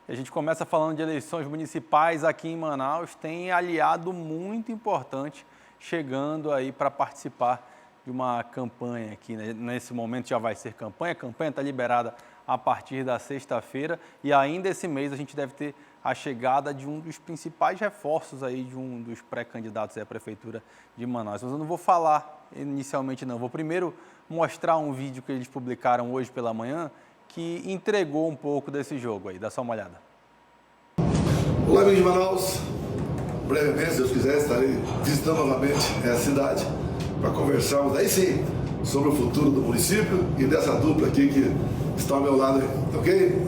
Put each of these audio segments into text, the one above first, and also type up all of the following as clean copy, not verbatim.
A gente começa falando de eleições municipais aqui em Manaus, tem aliado muito importante chegando aí para participar de uma campanha aqui, né? Nesse momento já vai ser campanha, a campanha está liberada a partir da sexta-feira e ainda esse mês a gente deve ter a chegada de um dos principais reforços aí de um dos pré-candidatos à Prefeitura de Manaus. Mas eu não vou falar inicialmente não, vou primeiro mostrar um vídeo que eles publicaram hoje pela manhã que entregou um pouco desse jogo aí, dá só uma olhada. Olá, amigos de Manaus, brevemente, se Deus quiser, estarei visitando novamente a cidade para conversarmos aí sim sobre o futuro do município e dessa dupla aqui que está ao meu lado, ok?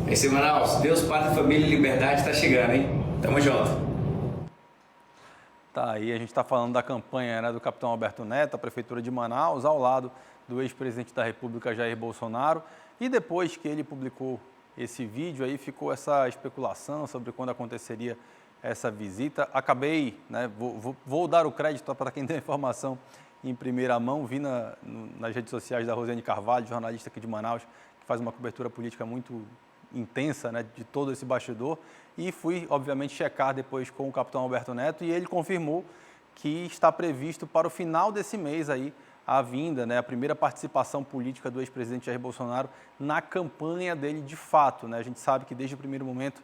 É isso aí, Manaus. Deus, Pátria, Família e Liberdade está chegando, hein? Tamo junto. Tá aí, a gente está falando da campanha, né, do capitão Alberto Neto, a Prefeitura de Manaus, ao lado do ex-presidente da República, Jair Bolsonaro. E depois que ele publicou esse vídeo, aí ficou essa especulação sobre quando aconteceria essa visita. Acabei, né, vou dar o crédito para quem tem a informação em primeira mão, vi nas redes sociais da Rosiane Carvalho, jornalista aqui de Manaus, que faz uma cobertura política muito intensa, né, de todo esse bastidor, e fui, obviamente, checar depois com o capitão Alberto Neto, e ele confirmou que está previsto para o final desse mês aí a vinda, né, a primeira participação política do ex-presidente Jair Bolsonaro na campanha dele de fato, né? A gente sabe que desde o primeiro momento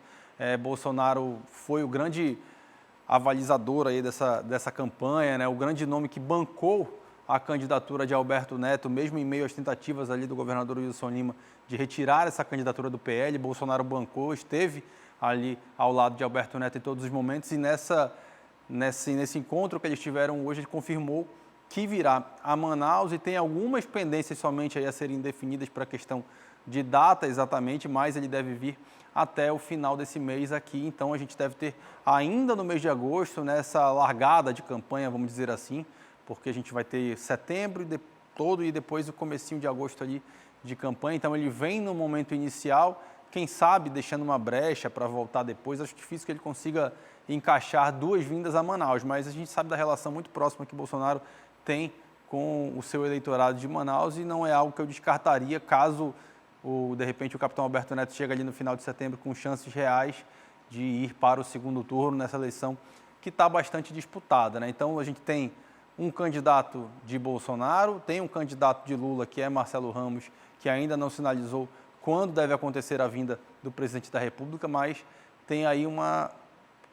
Bolsonaro foi o grande avalizador aí dessa campanha, né? O grande nome que bancou a candidatura de Alberto Neto, mesmo em meio às tentativas ali do governador Wilson Lima de retirar essa candidatura do PL, Bolsonaro bancou, esteve ali ao lado de Alberto Neto em todos os momentos e nesse encontro que eles tiveram hoje, ele confirmou que virá a Manaus e tem algumas pendências somente aí a serem definidas para a questão de data exatamente, mas ele deve vir até o final desse mês aqui, então a gente deve ter ainda no mês de agosto, nessa largada de campanha, vamos dizer assim, porque a gente vai ter setembro todo e depois o comecinho de agosto ali de campanha, então ele vem no momento inicial, quem sabe deixando uma brecha para voltar depois, acho difícil que ele consiga encaixar duas vindas a Manaus, mas a gente sabe da relação muito próxima que Bolsonaro tem com o seu eleitorado de Manaus e não é algo que eu descartaria caso, de repente, o capitão Alberto Neto chegue ali no final de setembro com chances reais de ir para o segundo turno nessa eleição que está bastante disputada, né? Então, a gente tem um candidato de Bolsonaro, tem um candidato de Lula, que é Marcelo Ramos, que ainda não sinalizou quando deve acontecer a vinda do presidente da República, mas tem aí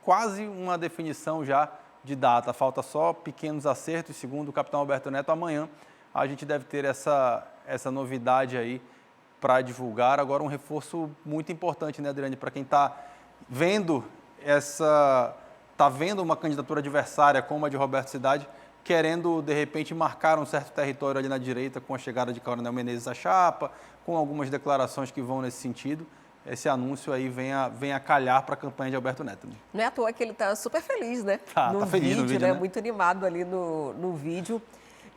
quase uma definição já de data, falta só pequenos acertos, segundo o capitão Alberto Neto, amanhã a gente deve ter essa novidade aí para divulgar. Agora um reforço muito importante, né, Adriane, para quem está vendo uma candidatura adversária como a de Roberto Cidade, querendo, de repente, marcar um certo território ali na direita com a chegada de Coronel Menezes à chapa, com algumas declarações que vão nesse sentido. Esse anúncio aí vem a calhar para a campanha de Alberto Neto. Não é à toa que ele está super feliz, né? Tá feliz no vídeo, né? Muito animado ali no vídeo.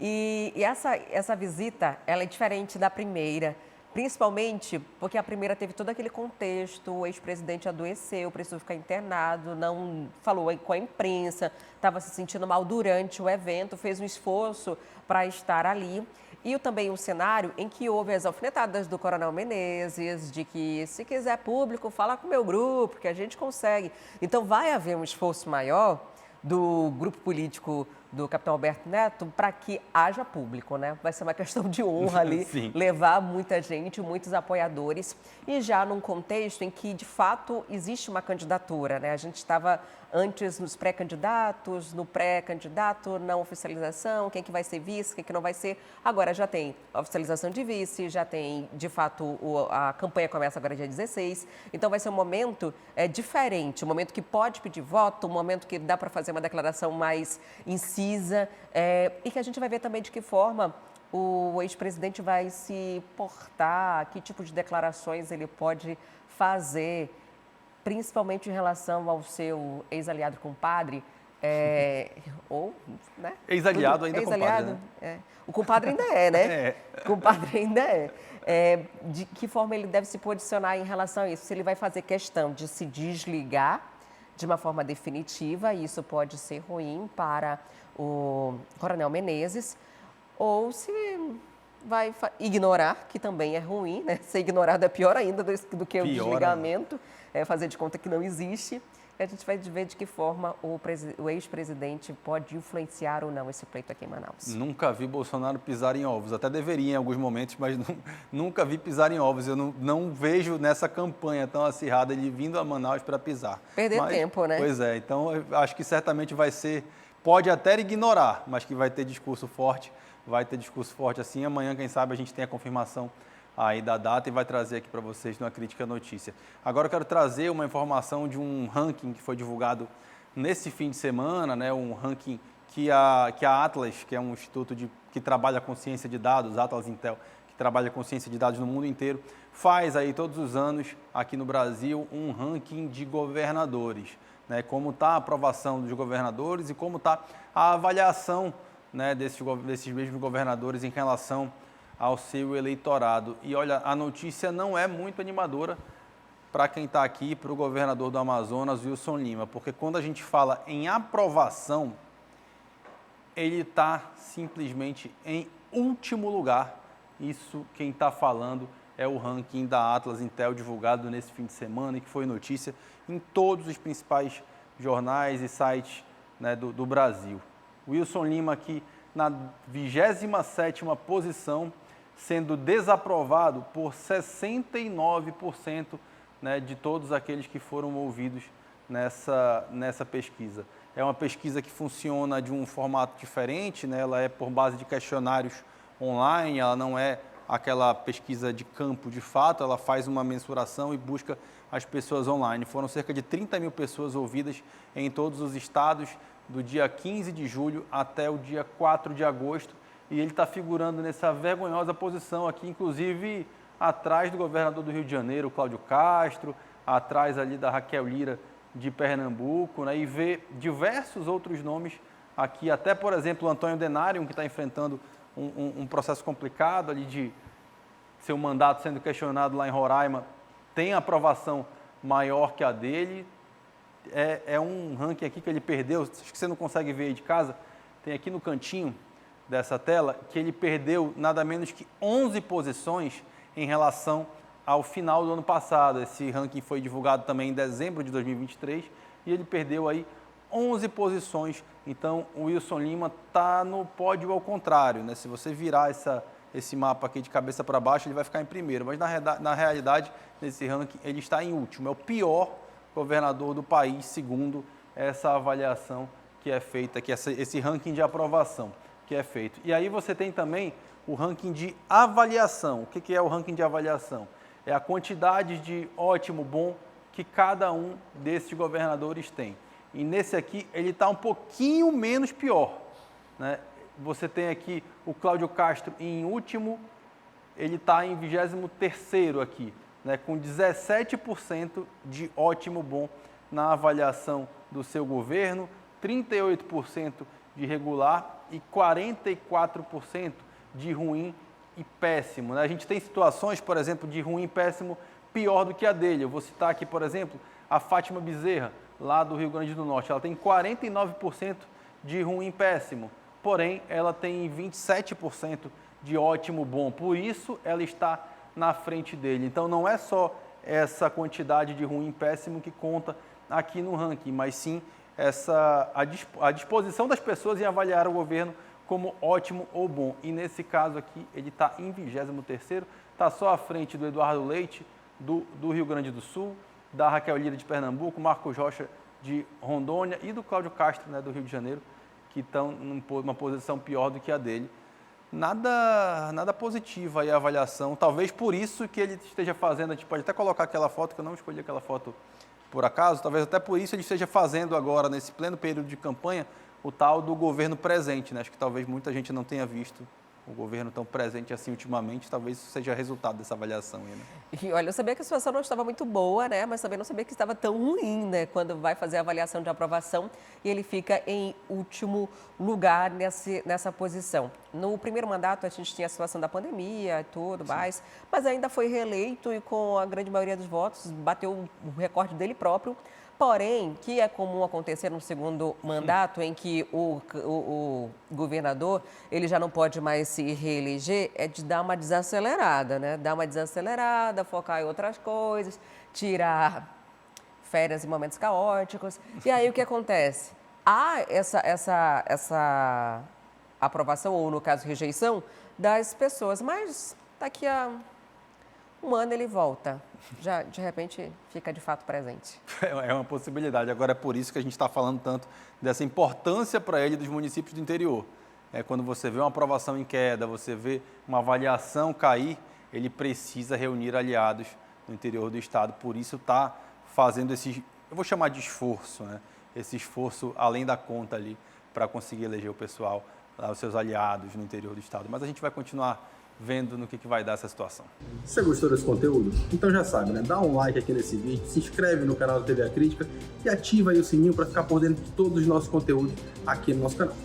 E essa visita, ela é diferente da primeira, principalmente porque a primeira teve todo aquele contexto, o ex-presidente adoeceu, precisou ficar internado, não falou com a imprensa, estava se sentindo mal durante o evento, fez um esforço para estar ali. E também um cenário em que houve as alfinetadas do Coronel Menezes, de que se quiser público, fala com o meu grupo, que a gente consegue. Então vai haver um esforço maior do grupo político do capitão Alberto Neto para que haja público, né? Vai ser uma questão de honra ali, levar muita gente, muitos apoiadores. E já num contexto em que, de fato, existe uma candidatura, né? A gente estava antes nos pré-candidatos, no pré-candidato, na oficialização, quem que vai ser vice, quem que não vai ser. Agora já tem a oficialização de vice, já tem, de fato, a campanha começa agora dia 16. Então vai ser um momento diferente, um momento que pode pedir voto, um momento que dá para fazer uma declaração mais incisa e que a gente vai ver também de que forma o ex-presidente vai se portar, que tipo de declarações ele pode fazer, principalmente em relação ao seu ex-aliado compadre, né? Ex-aliado ainda ex-aliado, compadre, né? O compadre ainda é, né? O compadre ainda é. De que forma ele deve se posicionar em relação a isso? Se ele vai fazer questão de se desligar de uma forma definitiva, e isso pode ser ruim para o Coronel Menezes, ou se vai ignorar, que também é ruim, né? Ser ignorado é pior ainda do que o desligamento, fazer de conta que não existe. A gente vai ver de que forma o ex-presidente pode influenciar ou não esse pleito aqui em Manaus. Nunca vi Bolsonaro pisar em ovos, até deveria em alguns momentos, mas nunca vi pisar em ovos. Eu não vejo nessa campanha tão acirrada ele vindo a Manaus para pisar. Perder tempo, né? Pois é, então eu acho que certamente vai ser, pode até ignorar, mas que vai ter discurso forte assim. Amanhã, quem sabe, a gente tem a confirmação aí da data e vai trazer aqui para vocês numa Crítica Notícia. Agora eu quero trazer uma informação de um ranking que foi divulgado nesse fim de semana, né? Um ranking que a Atlas, que é um instituto que trabalha com ciência de dados, Atlas Intel, que trabalha com ciência de dados no mundo inteiro, faz aí todos os anos aqui no Brasil um ranking de governadores, né? Como está a aprovação dos governadores e como está a avaliação, né, desses mesmos governadores em relação ao seu eleitorado. E olha, a notícia não é muito animadora para quem está aqui, para o governador do Amazonas, Wilson Lima, porque quando a gente fala em aprovação, ele está simplesmente em último lugar. Isso quem está falando é o ranking da Atlas Intel divulgado nesse fim de semana e que foi notícia em todos os principais jornais e sites, né, do Brasil. Wilson Lima aqui na 27ª posição, sendo desaprovado por 69%, né, de todos aqueles que foram ouvidos nessa pesquisa. É uma pesquisa que funciona de um formato diferente, né? Ela é por base de questionários online, ela não é aquela pesquisa de campo de fato, ela faz uma mensuração e busca as pessoas online. Foram cerca de 30 mil pessoas ouvidas em todos os estados, do dia 15 de julho até o dia 4 de agosto, e ele está figurando nessa vergonhosa posição aqui, inclusive atrás do governador do Rio de Janeiro, Cláudio Castro, atrás ali da Raquel Lira de Pernambuco, né, e vê diversos outros nomes aqui, até, por exemplo, o Antônio Denário, que está enfrentando um processo complicado ali de seu mandato sendo questionado lá em Roraima, tem aprovação maior que a dele. É um ranking aqui que ele perdeu, acho que você não consegue ver aí de casa, tem aqui no cantinho dessa tela, que ele perdeu nada menos que 11 posições em relação ao final do ano passado. Esse ranking foi divulgado também em dezembro de 2023 e ele perdeu aí 11 posições. Então, o Wilson Lima está no pódio ao contrário, né? Se você virar esse mapa aqui de cabeça para baixo, ele vai ficar em primeiro, mas na realidade, nesse ranking, ele está em último. É o pior governador do país, segundo essa avaliação que é feita, que esse ranking de aprovação que é feito. E aí você tem também o ranking de avaliação. O que é o ranking de avaliação? É a quantidade de ótimo, bom que cada um desses governadores tem. E nesse aqui ele está um pouquinho menos pior, né? Você tem aqui o Cláudio Castro em último, ele está em 23º aqui, né, com 17% de ótimo bom na avaliação do seu governo, 38% de regular e 44% de ruim e péssimo, né? A gente tem situações, por exemplo, de ruim e péssimo pior do que a dele. Eu vou citar aqui, por exemplo, a Fátima Bezerra, lá do Rio Grande do Norte. Ela tem 49% de ruim e péssimo, porém ela tem 27% de ótimo bom. Por isso ela está na frente dele. Então não é só essa quantidade de ruim e péssimo que conta aqui no ranking, mas sim a disposição das pessoas em avaliar o governo como ótimo ou bom. E nesse caso aqui ele está em 23º, está só à frente do Eduardo Leite, do Rio Grande do Sul, da Raquel Lira de Pernambuco, Marcos Rocha de Rondônia e do Cláudio Castro, né, do Rio de Janeiro, que estão numa posição pior do que a dele. Nada positiva aí a avaliação, talvez por isso que ele esteja fazendo, a gente pode até colocar aquela foto, que eu não escolhi aquela foto por acaso, talvez até por isso ele esteja fazendo agora, nesse pleno período de campanha, o tal do governo presente, né? Acho que talvez muita gente não tenha visto o governo tão presente assim ultimamente, talvez isso seja resultado dessa avaliação aí, né? E olha, eu sabia que a situação não estava muito boa, né? Mas também não sabia que estava tão ruim, né? Quando vai fazer a avaliação de aprovação e ele fica em último lugar nessa posição. No primeiro mandato a gente tinha a situação da pandemia e tudo mais, mas ainda foi reeleito e com a grande maioria dos votos bateu o recorde dele próprio Porém, que é comum acontecer no segundo mandato, em que o governador ele já não pode mais se reeleger, é de dar uma desacelerada, né? Dar uma desacelerada, focar em outras coisas, tirar férias em momentos caóticos. E aí o que acontece? Há essa aprovação, ou no caso rejeição, das pessoas, mas daqui a um ano ele volta. Já, de repente, fica de fato presente. É uma possibilidade. Agora, é por isso que a gente está falando tanto dessa importância para ele dos municípios do interior. Quando você vê uma aprovação em queda, você vê uma avaliação cair, ele precisa reunir aliados no interior do estado. Por isso está fazendo esse, eu vou chamar de esforço, né? Esse esforço além da conta ali para conseguir eleger o pessoal, os seus aliados no interior do estado. Mas a gente vai continuar vendo no que vai dar essa situação. Se você gostou desse conteúdo, então já sabe, né? Dá um like aqui nesse vídeo, se inscreve no canal da TV A Crítica e ativa aí o sininho para ficar por dentro de todos os nossos conteúdos aqui no nosso canal.